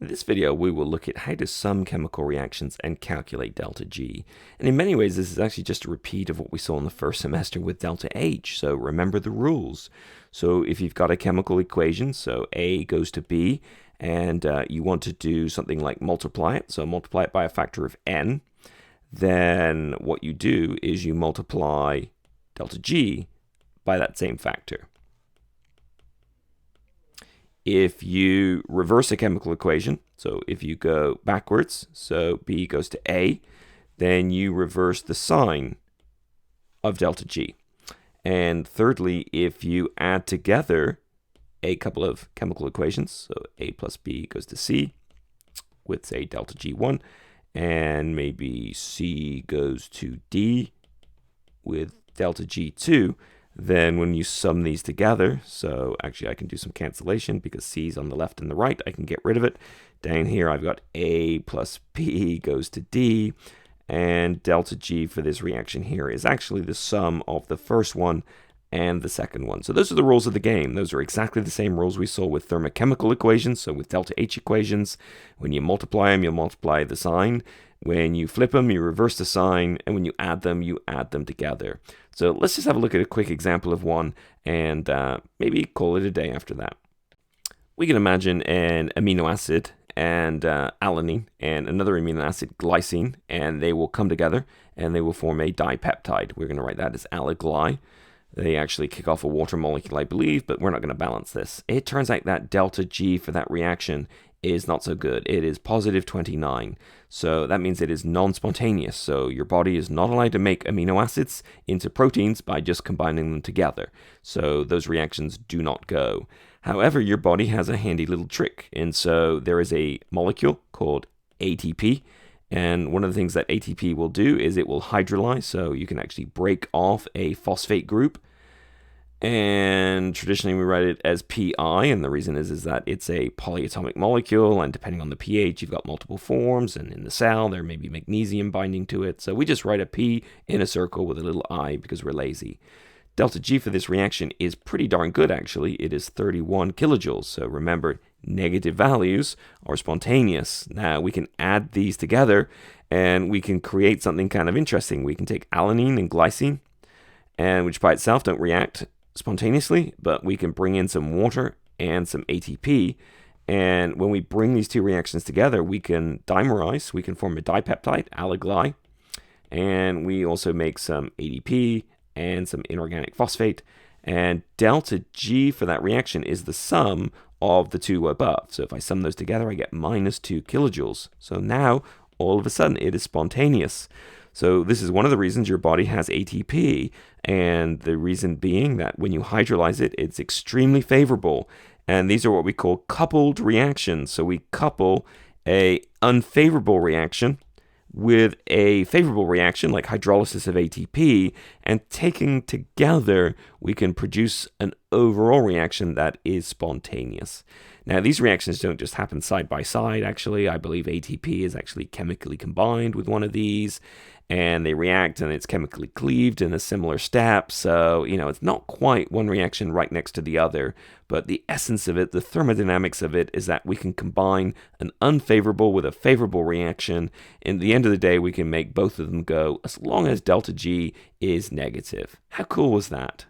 In this video, we will look at how to sum chemical reactions and calculate delta G. And in many ways, this is actually just a repeat of what we saw in the first semester with delta H. So remember the rules. So if you've got a chemical equation, so A goes to B, and you want to do something like multiply it, so multiply it by a factor of n, then what you do is you multiply delta G by that same factor. If you reverse a chemical equation, so if you go backwards, so B goes to A, then you reverse the sign of delta G. And thirdly, if you add together a couple of chemical equations, so A plus B goes to C with, say, delta G1, and maybe C goes to D with delta G2, then when you sum these together, so actually I can do some cancellation because C's on the left and the right, I can get rid of it. Down here I've got A plus B goes to D, and delta G for this reaction here is actually the sum of the first one and the second one. So those are the rules of the game. Those are exactly the same rules we saw with thermochemical equations, so with delta H equations. When you multiply them, you'll multiply the sign. When you flip them, you reverse the sign, and when you add them together. So let's just have a look at a quick example of one, and maybe call it a day after that. We can imagine an amino acid and alanine and another amino acid, glycine, and they will come together and they will form a dipeptide. We're going to write that as alagly. They actually kick off a water molecule, I believe, but we're not going to balance this. It turns out that delta G for that reaction is not so good. It is positive 29. So that means it is non-spontaneous. So your body is not allowed to make amino acids into proteins by just combining them together. So those reactions do not go. However, your body has a handy little trick. And so there is a molecule called ATP. And one of the things that ATP will do is it will hydrolyze. So you can actually break off a phosphate group. And traditionally we write it as Pi, and the reason is that it's a polyatomic molecule, and depending on the pH, you've got multiple forms, and in the cell there may be magnesium binding to it. So we just write a P in a circle with a little I because we're lazy. Delta G for this reaction is pretty darn good, actually. It is 31 kilojoules. So remember, negative values are spontaneous. Now we can add these together, and we can create something kind of interesting. We can take alanine and glycine, and which by itself don't react spontaneously, but we can bring in some water and some ATP, and when we bring these two reactions together, we can dimerize, we can form a dipeptide, alagly, and we also make some ADP and some inorganic phosphate, and delta G for that reaction is the sum of the two above. So if I sum those together, I get minus 2 kilojoules. So now all of a sudden it is spontaneous. So this is one of the reasons your body has ATP, and the reason being that when you hydrolyze it, it's extremely favorable. And these are what we call coupled reactions. So we couple a unfavorable reaction with a favorable reaction like hydrolysis of ATP, and taking together we can produce an overall reaction that is spontaneous. Now these reactions don't just happen side by side. Actually, I believe ATP is actually chemically combined with one of these, and they react and it's chemically cleaved in a similar step. So, it's not quite one reaction right next to the other, but the essence of it, the thermodynamics of it, is that we can combine an unfavorable with a favorable reaction. In the end of the day, we can make both of them go as long as delta G is negative. How cool was that?